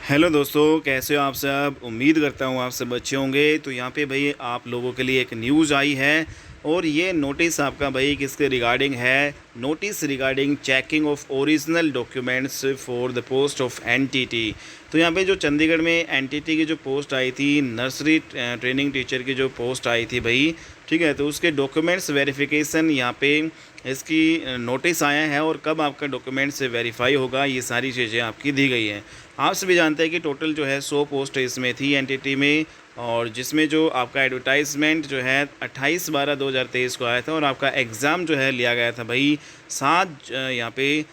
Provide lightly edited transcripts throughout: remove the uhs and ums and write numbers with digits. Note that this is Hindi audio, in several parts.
हेलो दोस्तों, कैसे हो आप सब। उम्मीद करता हूँ आप सब अच्छे होंगे। तो यहाँ पे भाई आप लोगों के लिए एक न्यूज़ आई है और ये नोटिस आपका भाई किसके रिगार्डिंग है। Notice regarding checking of original documents for the post of NTT. तो यहाँ पे जो चंडीगढ़ में एनटीटी की जो पोस्ट आई थी, नर्सरी ट्रेनिंग टीचर की जो पोस्ट आई थी भाई, ठीक है, तो उसके डॉक्यूमेंट्स वेरिफिकेशन यहाँ पे इसकी नोटिस आया है और कब आपका डॉक्यूमेंट से वेरीफाई होगा, ये सारी चीज़ें आपकी दी गई हैं। आप सभी जानते हैं कि टोटल जो है 100 पोस्ट इसमें थी एनटीटी में, और जिसमें जो आपका एडवर्टाइजमेंट जो है 28/12/2023 को आया था और आपका एग्ज़ाम जो है लिया गया था भाई 7 यहाँ पे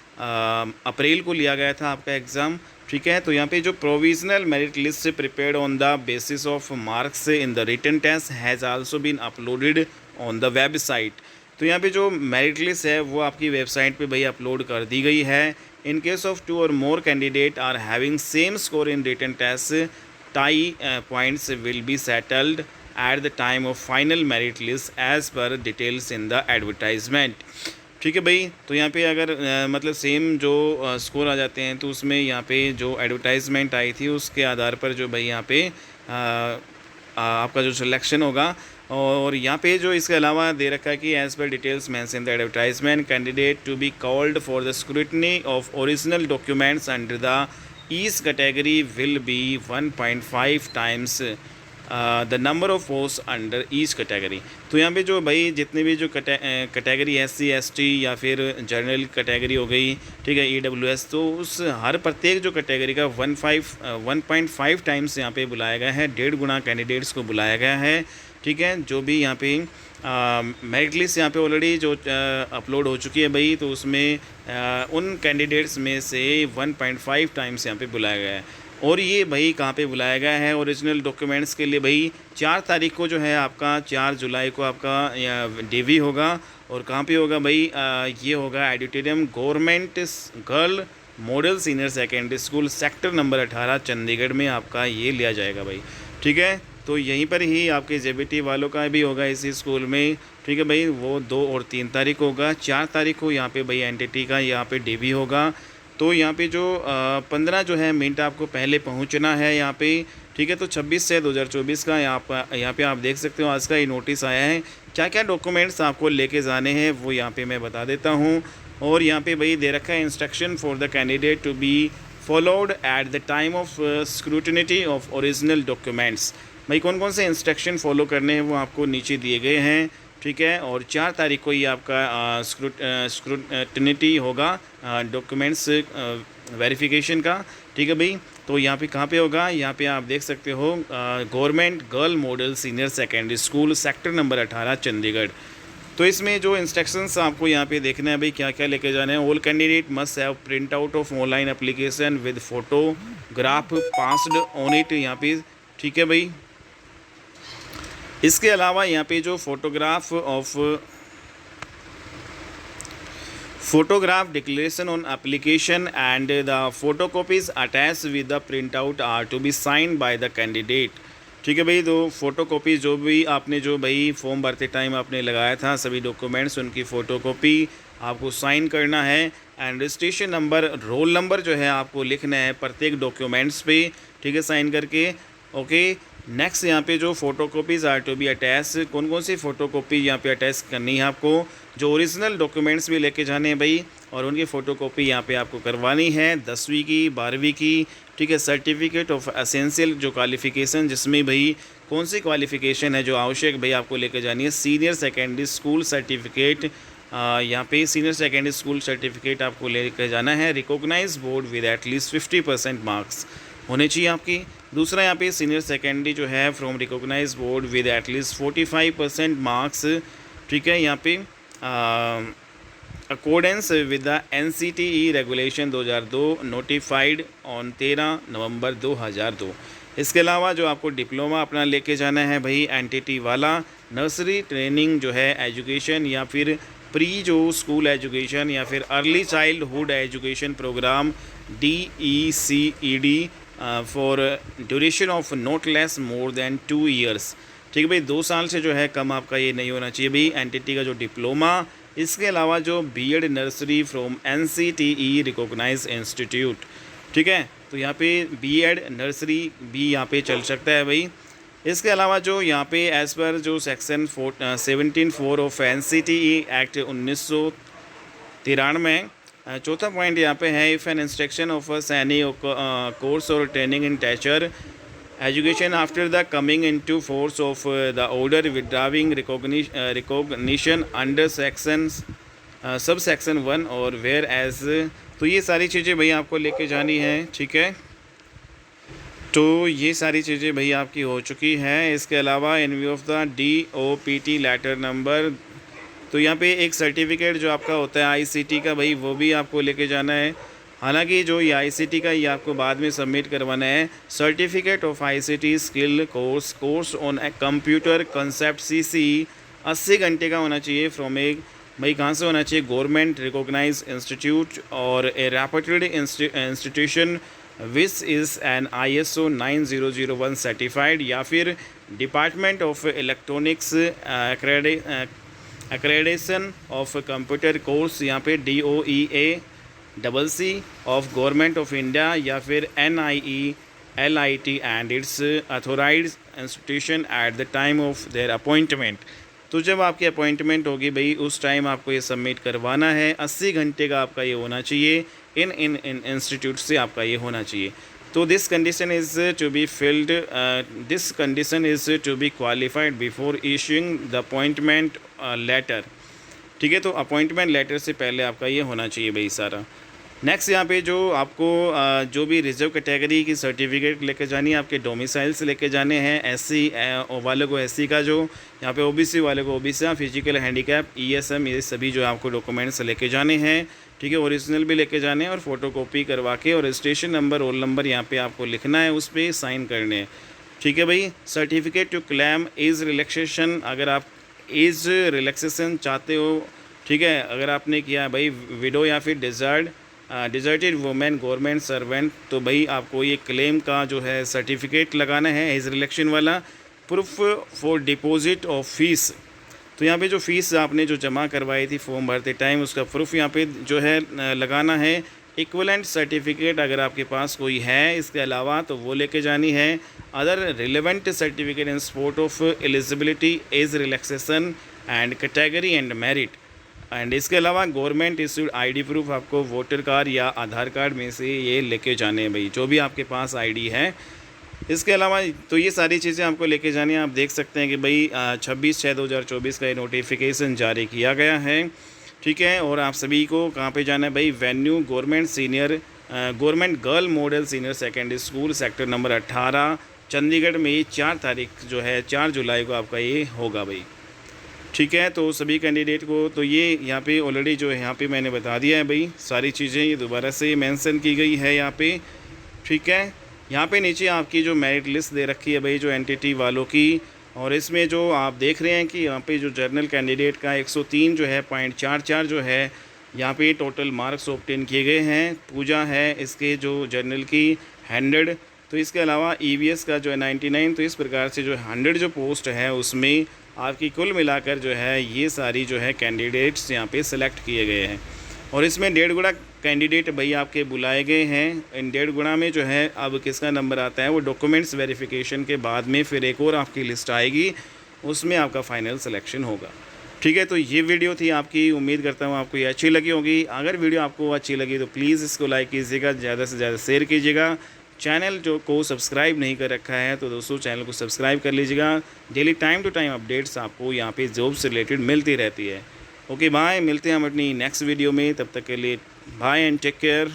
अप्रैल को लिया गया था आपका एग्ज़ाम। ठीक है, तो यहाँ पे जो प्रोविजनल मेरिट लिस्ट से prepared on the basis of marks in the written test has also been uploaded on the website. तो यहाँ पे जो मेरिट लिस्ट है वो आपकी वेबसाइट पे भाई अपलोड कर दी गई है। इन केस ऑफ 2 और more candidate are having same score in written test, tie points will be settled at the time of final merit list as per details in the advertisement. ठीक है भाई, तो यहाँ पे अगर मतलब सेम जो स्कोर आ जाते हैं तो उसमें यहाँ पे जो एडवर्टाइजमेंट आई थी उसके आधार पर जो भाई यहाँ पे आपका जो सिलेक्शन होगा। और यहाँ पे जो इसके अलावा दे रखा है कि as per details mention the advertisement candidate to be called for the scrutiny of original documents under the each category will be 1.5 times the number of post under each category. तो यहाँ पे जो भाई जितने भी जो कैटेगरी SC ST या फिर जनरल कैटेगरी हो गई, ठीक है, EWS, तो उस हर प्रत्येक जो कैटेगरी का 1.5 टाइम्स यहाँ पे बुलाया गया है, 1.5 गुना कैंडिडेट्स को बुलाया गया है। ठीक है, जो भी यहाँ पे मेरिट लिस्ट यहाँ पे ऑलरेडी जो अपलोड हो चुकी है भाई, तो उसमें उन कैंडिडेट्स में से 1.5 टाइम्स यहाँ पे बुलाया गया है। और ये भाई कहाँ पे बुलाया गया है ओरिजिनल डॉक्यूमेंट्स के लिए भाई, 4 तारीख को जो है आपका 4 जुलाई को आपका डीवी होगा। और कहाँ पे होगा भाई, ये होगा auditorium government girl model senior secondary school sector number 18 Chandigarh में आपका ये लिया जाएगा भाई। ठीक है, तो यहीं पर ही आपके JBT वालों का भी होगा इसी स्कूल में। ठीक है भाई, वो 2 और 3 तारीख होगा। 4 तारीख को यहाँ पे भाई एनटीटी का यहाँ पे डीवी होगा। तो यहाँ पे जो 15 जो है मिनट आपको पहले पहुँचना है यहाँ पे। ठीक है, तो 26 से 2024 का यहाँ पे आप देख सकते हो आज का ये नोटिस आया है। क्या क्या डॉक्यूमेंट्स आपको लेके जाने हैं वो यहाँ पे मैं बता देता हूँ। और यहाँ पे भाई दे रखा है instruction for the candidate to be followed at the time of scrutiny of original documents. भाई कौन कौन से इंस्ट्रक्शन फॉलो करने हैं वो आपको नीचे दिए गए हैं। ठीक है, और 4 तारीख को ये आपका स्क्रूटनी होगा डॉक्यूमेंट्स वेरिफिकेशन का। ठीक है भाई, तो यहाँ पे कहाँ पे होगा, यहाँ पे आप देख सकते हो government girl model senior secondary school sector number 18 Chandigarh. तो इसमें जो इंस्ट्रक्शंस आपको यहाँ पे देखना है भाई क्या क्या लेके जाना है। All candidate must have print out of online application with photograph passed on it यहाँ पे। ठीक है भाई, इसके अलावा यहाँ पे जो photograph declaration on application and the photocopies attach with the print out are to be sign by the candidate. ठीक है भाई, तो फोटोकॉपी जो भी आपने जो भाई फॉर्म भरते टाइम आपने लगाया था सभी डॉक्यूमेंट्स, उनकी फ़ोटोकॉपी आपको साइन करना है। And registration number, roll number जो है आपको लिखना है प्रत्येक डॉक्यूमेंट्स पे। ठीक है, साइन करके। ओके, नेक्स्ट यहाँ पे जो photocopies are to be attach, कौन कौन सी फ़ोटोकॉपी यहाँ पे अटैच करनी है आपको, जो ओरिजिनल डॉक्यूमेंट्स भी लेके जाने हैं भाई, और उनकी फ़ोटोकॉपी यहाँ पे आपको करवानी है 10वीं की, 12वीं की। ठीक है, सर्टिफिकेट ऑफ एसेंशियल जो क्वालिफ़िकेशन, जिसमें भाई कौन सी क्वालिफ़िकेशन है जो आवश्यक भाई आपको लेके जानी है, सीनियर सेकेंडरी स्कूल सर्टिफिकेट, यहाँ पे सीनियर सेकेंडरी स्कूल सर्टिफिकेट आपको लेके जाना है। Recognise board with at least 50% marks होने चाहिए आपकी। दूसरा यहाँ पे सीनियर सेकेंडरी जो है from recognise board with at least 45% marks. ठीक है, यहाँ पे accordance with the NCTE regulation 2002 notified on 13 November 2002। इसके अलावा जो आपको डिप्लोमा अपना लेके जाना है भाई एनटीटी वाला, नर्सरी ट्रेनिंग जो है एजुकेशन या फिर प्री जो स्कूल एजुकेशन या फिर early childhood education programme DECED for duration of not less more than 2 years. ठीक है भाई, 2 साल से जो है कम आपका ये नहीं होना चाहिए भाई एनटीटी का जो डिप्लोमा। इसके अलावा जो BEd nursery from NCTE recognise institute. ठीक है, तो यहाँ पे बीएड नर्सरी भी यहाँ पे चल सकता है भाई। इसके अलावा जो यहाँ पे एज़ पर जो सेक्शन 17(4) ऑफ NCTE एक्ट 1993, चौथा पॉइंट यहाँ पे है, if an instruction offers any course or training in teacher education after the coming into force of the order withdrawing recognition under section sub section 1 or where as. तो ये सारी चीज़ें भाई आपको लेके जानी है, ठीक है। तो ये सारी चीज़ें भाई आपकी हो चुकी हैं। इसके अलावा in view of the DOPT letter number, तो यहाँ पे एक सर्टिफिकेट जो आपका होता है ICT का भाई, वो भी आपको लेके जाना है। हालांकि जो ये ICT का ये आपको बाद में सबमिट करवाना है। Certificate of ICT skill course on a computer concept CC 80 घंटे का होना चाहिए फ्रॉम एक भाई कहाँ से होना चाहिए, government recognize institute or a reputed institution which is an ISO 9001 certified, या फिर department of electronics accreditation of computer course, यहाँ पे DOEACC of government of India, या फिर NIE LIT and its authorized institution at the time of their appointment. तो जब आपकी अपॉइंटमेंट होगी भाई उस टाइम आपको ये सबमिट करवाना है। 80 घंटे का आपका ये होना चाहिए, इन इंस्टीट्यूट से आपका ये होना चाहिए। तो this condition is to be filled, this condition is to be qualified before issuing the appointment letter, ठीक है। तो अपॉइंटमेंट लेटर से पहले आपका ये होना चाहिए भाई सारा। नेक्स्ट यहाँ पे जो आपको जो भी रिजर्व कैटेगरी की सर्टिफिकेट लेके जानी है, आपके डोमिसाइल से लेके जाने हैं। SC वाले को SC का, जो यहाँ पे OBC वाले को OBC, फिजिकल हैंडीकैप ESM, ये सभी जो आपको डॉक्यूमेंट्स लेके जाने हैं, ठीक है। ओरिजिनल भी लेके जाने हैं और फोटोकॉपी करवा के, और रजिस्ट्रेशन नंबर रोल नंबर यहाँ पे आपको लिखना है, उस पर साइन करने हैं, ठीक है भाई। Certificate to claim age relaxation, अगर आप एज रिलैक्सेशन चाहते हो, ठीक है, अगर आपने किया है भाई विडो या फिर डिजर्टेड वुमेन गवर्नमेंट सर्वेंट, तो भाई आपको ये क्लेम का जो है सर्टिफिकेट लगाना है एज रिलेक्शन वाला। Proof for deposit of fees, तो यहाँ पे जो फ़ीस आपने जो जमा करवाई थी फॉर्म भरते टाइम, उसका प्रूफ यहाँ पे जो है लगाना है। इक्विवेलेंट सर्टिफिकेट अगर आपके पास कोई है इसके अलावा तो वो लेके जानी है। Other relevant certificate in support of eligibility age relaxation and category and merit, and इसके अलावा गवर्नमेंट इशूड ID प्रूफ, आपको वोटर कार्ड या आधार कार्ड में से ये लेके जाने हैं भाई, जो भी आपके पास ID है। इसके अलावा तो ये सारी चीज़ें आपको लेके जानी है। आप देख सकते हैं कि भाई 26/6/2024 का ये नोटिफिकेशन जारी किया गया है, ठीक है। और आप सभी को कहाँ पे जाना है भाई, venue government girl model senior secondary school sector number 18 Chandigarh में 4 तारीख जो है 4 जुलाई को आपका ये होगा भाई, ठीक है। तो सभी कैंडिडेट को तो ये यहाँ पे ऑलरेडी जो है यहाँ पे मैंने बता दिया है भाई सारी चीज़ें, ये दोबारा से मेंशन की गई है यहाँ पे, ठीक है। यहाँ पे नीचे आपकी जो मेरिट लिस्ट दे रखी है भाई जो एनटीटी वालों की, और इसमें जो आप देख रहे हैं कि यहाँ पे जो जर्नल कैंडिडेट का 103 जो है .44 जो है यहाँ पे टोटल मार्क्स ऑब्टेन किए गए हैं। पूजा है इसके जो जर्नल की 100, तो इसके अलावा EVS का जो है 99। तो इस प्रकार से जो 100 जो पोस्ट है उसमें आपकी कुल मिलाकर जो है ये सारी जो है कैंडिडेट्स यहाँ पे सिलेक्ट किए गए हैं। और इसमें 1.5 गुणा कैंडिडेट भाई आपके बुलाए गए हैं। इन 1.5 गुणा में जो है अब किसका नंबर आता है वो डॉक्यूमेंट्स वेरिफिकेशन के बाद में फिर एक और आपकी लिस्ट आएगी, उसमें आपका फाइनल सिलेक्शन होगा, ठीक है। तो ये वीडियो थी आपकी, उम्मीद करता हूँ आपको ये अच्छी लगी होगी। अगर वीडियो आपको अच्छी लगी तो प्लीज़ इसको लाइक कीजिएगा, ज़्यादा से ज़्यादा शेयर कीजिएगा। चैनल जो को सब्सक्राइब नहीं कर रखा है तो दोस्तों चैनल को सब्सक्राइब कर लीजिएगा। Daily time to time updates आपको यहाँ पे जॉब से रिलेटेड मिलती रहती है। ओके बाय, मिलते हैं हम अपनी नेक्स्ट वीडियो में, तब तक के लिए बाय एंड टेक केयर।